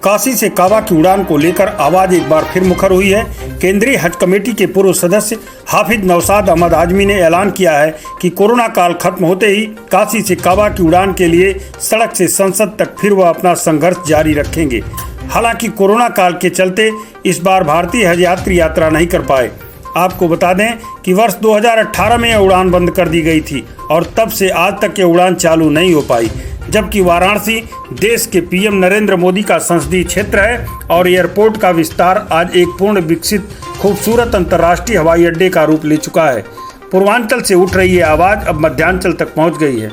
काशी से काबा की उड़ान को लेकर आवाज एक बार फिर मुखर हुई है। केंद्रीय हज कमेटी के पूर्व सदस्य हाफिज नौशाद अहमद आजमी ने ऐलान किया है कि कोरोना काल खत्म होते ही काशी से काबा की उड़ान के लिए सड़क से संसद तक फिर वह अपना संघर्ष जारी रखेंगे। हालांकि कोरोना काल के चलते इस बार भारतीय हज यात्री यात्रा नहीं कर पाए। आपको बता दें कि वर्ष 2018 में यह उड़ान बंद कर दी गई थी और तब से आज तक ये उड़ान चालू नहीं हो पाई, जबकि वाराणसी देश के पीएम नरेंद्र मोदी का संसदीय क्षेत्र है और एयरपोर्ट का विस्तार आज एक पूर्ण विकसित खूबसूरत अंतर्राष्ट्रीय हवाई अड्डे का रूप ले चुका है। पूर्वांचल से उठ रही ये आवाज़ अब मध्यांचल तक पहुंच गई है।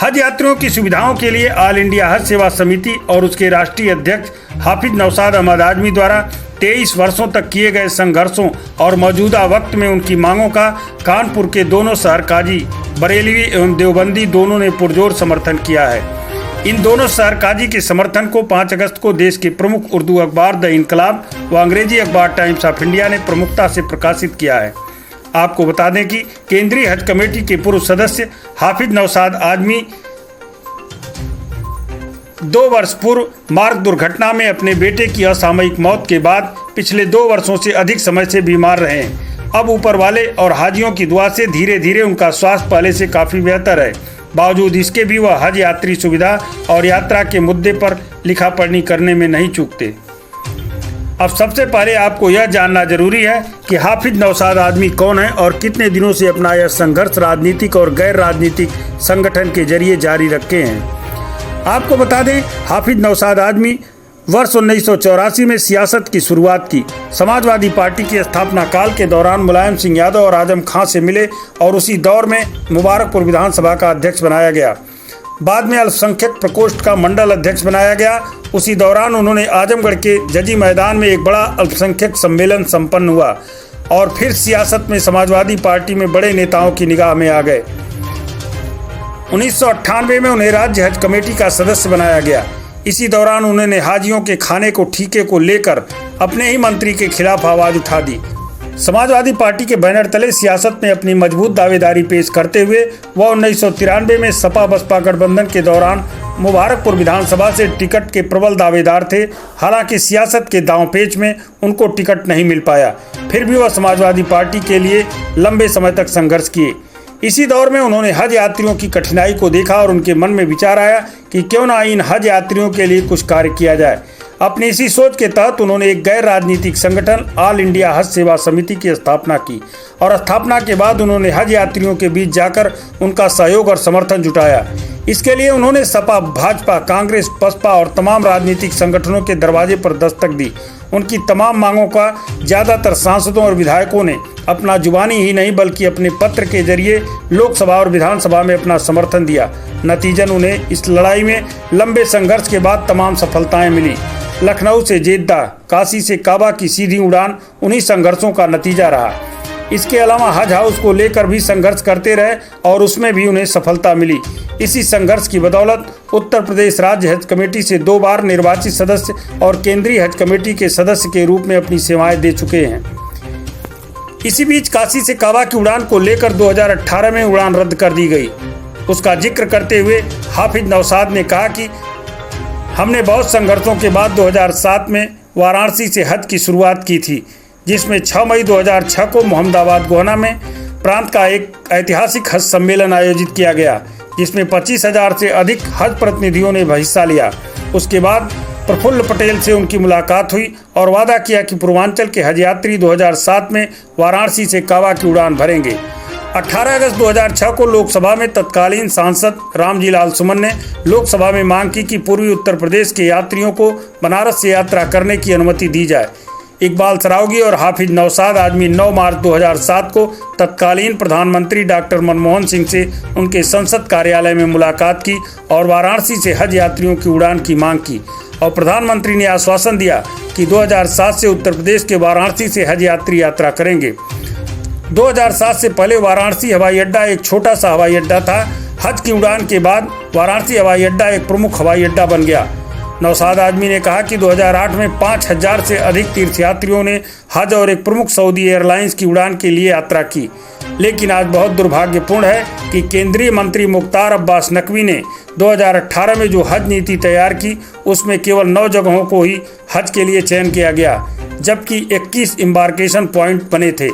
हज यात्रियों की सुविधाओं के लिए ऑल इंडिया हज सेवा समिति और उसके राष्ट्रीय अध्यक्ष हाफिज नौशाद अहमद आजमी द्वारा 23 वर्षों तक किए गए संघर्षों और मौजूदा वक्त में उनकी मांगों का कानपुर के दोनों शहर काजी बरेलवी एवं देवबंदी दोनों ने पुरजोर समर्थन किया है। इन दोनों शहर काजी के समर्थन को 5 अगस्त को देश के प्रमुख उर्दू अखबार द इनकलाब व अंग्रेजी अखबार टाइम्स ऑफ इंडिया ने प्रमुखता से प्रकाशित किया है। आपको बता दें कि केंद्रीय हज कमेटी के पूर्व सदस्य हाफिज नौशाद आजमी 2 वर्ष पूर्व मार्ग दुर्घटना में अपने बेटे की असामयिक मौत के बाद पिछले 2 वर्षों से अधिक समय से बीमार रहे हैं। अब ऊपर वाले और हाजियों की दुआ से धीरे धीरे उनका स्वास्थ्य पहले से काफ़ी बेहतर है। बावजूद इसके भी वह हज यात्री सुविधा और यात्रा के मुद्दे पर लिखा पढ़नी करने में नहीं चूकते। अब सबसे पहले आपको यह जानना जरूरी है कि हाफिज नौशाद आजमी कौन है और कितने दिनों से अपना यह संघर्ष राजनीतिक और गैर राजनीतिक संगठन के जरिए जारी रखे हैं। आपको बता दें, हाफिज नौशाद आजमी वर्ष 1984 में सियासत की शुरुआत की। समाजवादी पार्टी की स्थापना काल के दौरान मुलायम सिंह यादव और आजम खां से मिले और उसी दौर में मुबारकपुर विधानसभा का अध्यक्ष बनाया गया। बाद में अल्पसंख्यक प्रकोष्ठ का मंडल अध्यक्ष बनाया गया। उसी दौरान उन्होंने आजमगढ़ के जजी मैदान में एक बड़ा अल्पसंख्यक सम्मेलन संपन्न हुआ और फिर सियासत में समाजवादी पार्टी में बड़े नेताओं की निगाह में आ गए। 1998 में उन्हें राज्य हज कमेटी का सदस्य बनाया गया। इसी दौरान उन्होंने हाजियों के खाने को ठेके को लेकर अपने ही मंत्री के खिलाफ आवाज उठा दी। समाजवादी पार्टी के बैनर तले सियासत में अपनी मजबूत दावेदारी पेश करते हुए वह 1993 में सपा बसपा गठबंधन के दौरान मुबारकपुर विधानसभा से टिकट के प्रबल दावेदार थे। हालांकि सियासत के दांवपेच में उनको टिकट नहीं मिल पाया, फिर भी वह समाजवादी पार्टी के लिए लंबे समय तक संघर्ष किए। इसी दौर में उन्होंने हज यात्रियों की कठिनाई को देखा और उनके मन में विचार आया कि क्यों ना इन हज यात्रियों के लिए कुछ कार्य किया जाए। अपनी इसी सोच के तहत उन्होंने एक गैर राजनीतिक संगठन ऑल इंडिया हज सेवा समिति की स्थापना की और स्थापना के बाद उन्होंने हज यात्रियों के बीच जाकर उनका सहयोग और समर्थन जुटाया। इसके लिए उन्होंने सपा, भाजपा, कांग्रेस, बसपा और तमाम राजनीतिक संगठनों के दरवाजे पर दस्तक दी। उनकी तमाम मांगों का ज़्यादातर सांसदों और विधायकों ने अपना जुबानी ही नहीं बल्कि अपने पत्र के जरिए लोकसभा और विधानसभा में अपना समर्थन दिया। नतीजन उन्हें इस लड़ाई में लंबे संघर्ष के बाद तमाम सफलताएं मिली। लखनऊ से जेद्दा, काशी से काबा की सीधी उड़ान उन्हीं संघर्षों का नतीजा रहा। इसके अलावा हज हाउस को लेकर भी संघर्ष करते रहे और उसमें भी उन्हें सफलता मिली। इसी संघर्ष की बदौलत उत्तर प्रदेश राज्य हज कमेटी से 2 बार निर्वाचित सदस्य और केंद्रीय हज कमेटी के सदस्य के रूप में अपनी सेवाएं दे चुके हैं। इसी बीच काशी से काबा की उड़ान को लेकर 2018 में उड़ान रद्द कर दी गई। उसका जिक्र करते हुए हाफिज नौशाद ने कहा कि हमने बहुत संघर्षों के बाद 2007 में वाराणसी से हज की शुरुआत की थी, जिसमें 6 मई 2006 को मोहम्मदाबाद गोहना में प्रांत का एक ऐतिहासिक हज सम्मेलन आयोजित किया गया, जिसमें 25,000 से अधिक हज प्रतिनिधियों ने हिस्सा लिया। उसके बाद प्रफुल्ल पटेल से उनकी मुलाकात हुई और वादा किया कि पूर्वांचल के हज यात्री 2007 में वाराणसी से काबा की उड़ान भरेंगे। 18 अगस्त 2006 को लोकसभा में तत्कालीन सांसद रामजी लाल सुमन ने लोकसभा में मांग की कि पूर्वी उत्तर प्रदेश के यात्रियों को बनारस से यात्रा करने की अनुमति दी जाए। इकबाल सरावगी और हाफिज नौशाद आजमी 9 मार्च 2007 को तत्कालीन प्रधानमंत्री डॉक्टर मनमोहन सिंह से उनके संसद कार्यालय में मुलाकात की और वाराणसी से हज यात्रियों की उड़ान की मांग की और प्रधानमंत्री ने आश्वासन दिया कि 2007 से उत्तर प्रदेश के वाराणसी से हज यात्री यात्रा करेंगे। 2007 से पहले वाराणसी हवाई अड्डा एक छोटा सा हवाई अड्डा था। हज की उड़ान के बाद वाराणसी हवाई अड्डा एक प्रमुख हवाई अड्डा बन गया। नौशाद आजमी ने कहा कि 2008 में 5000 से अधिक तीर्थयात्रियों ने हज और एक प्रमुख सऊदी एयरलाइंस की उड़ान के लिए यात्रा की, लेकिन आज बहुत दुर्भाग्यपूर्ण है कि केंद्रीय मंत्री मुख्तार अब्बास नकवी ने 2018 में जो हज नीति तैयार की उसमें केवल 9 जगहों को ही हज के लिए चयन किया गया, जबकि 21 एम्बार्केशन पॉइंट बने थे।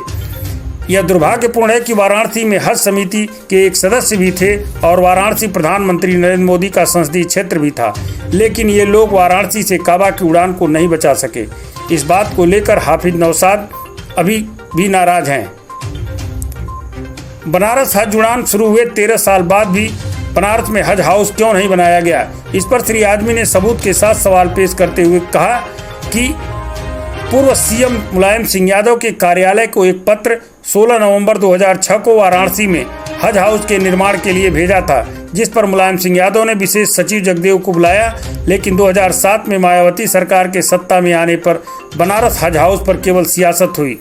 यह दुर्भाग्यपूर्ण है कि वाराणसी में हज समिति के एक सदस्य भी थे और वाराणसी प्रधानमंत्री नरेंद्र मोदी का संसदीय क्षेत्र भी था, लेकिन ये लोग वाराणसी से काबा की उड़ान को नहीं बचा सके। इस बात को लेकर हाफिज नौशाद अभी भी नाराज हैं। बनारस हज उड़ान शुरू हुए 13 साल बाद भी बनारस में हज हाउस क्यों नहीं बनाया गया, इस पर श्री आजमी ने सबूत के साथ सवाल पेश करते हुए कहा कि पूर्व सीएम मुलायम सिंह यादव के कार्यालय को एक पत्र 16 नवंबर 2006 को वाराणसी में हज हाउस के निर्माण के लिए भेजा था, जिस पर मुलायम सिंह यादव ने विशेष सचिव जगदेव को बुलाया, लेकिन 2007 में मायावती सरकार के सत्ता में आने पर बनारस हज हाउस पर केवल सियासत हुई।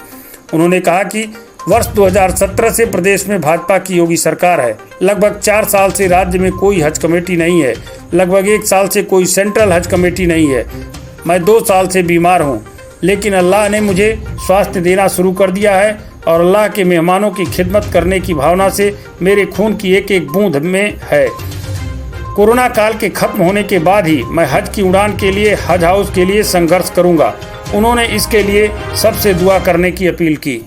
उन्होंने कहा कि वर्ष 2017 से प्रदेश में भाजपा की योगी सरकार है। लगभग 4 साल से राज्य में कोई हज कमेटी नहीं है, लगभग 1 साल से कोई सेंट्रल हज कमेटी नहीं है। मैं 2 साल से बीमार हूँ, लेकिन अल्लाह ने मुझे स्वास्थ्य देना शुरू कर दिया है और अल्लाह के मेहमानों की खिदमत करने की भावना से मेरे खून की एक एक बूंद में है। कोरोना काल के खत्म होने के बाद ही मैं हज की उड़ान के लिए हज हाउस के लिए संघर्ष करूंगा। उन्होंने इसके लिए सबसे दुआ करने की अपील की।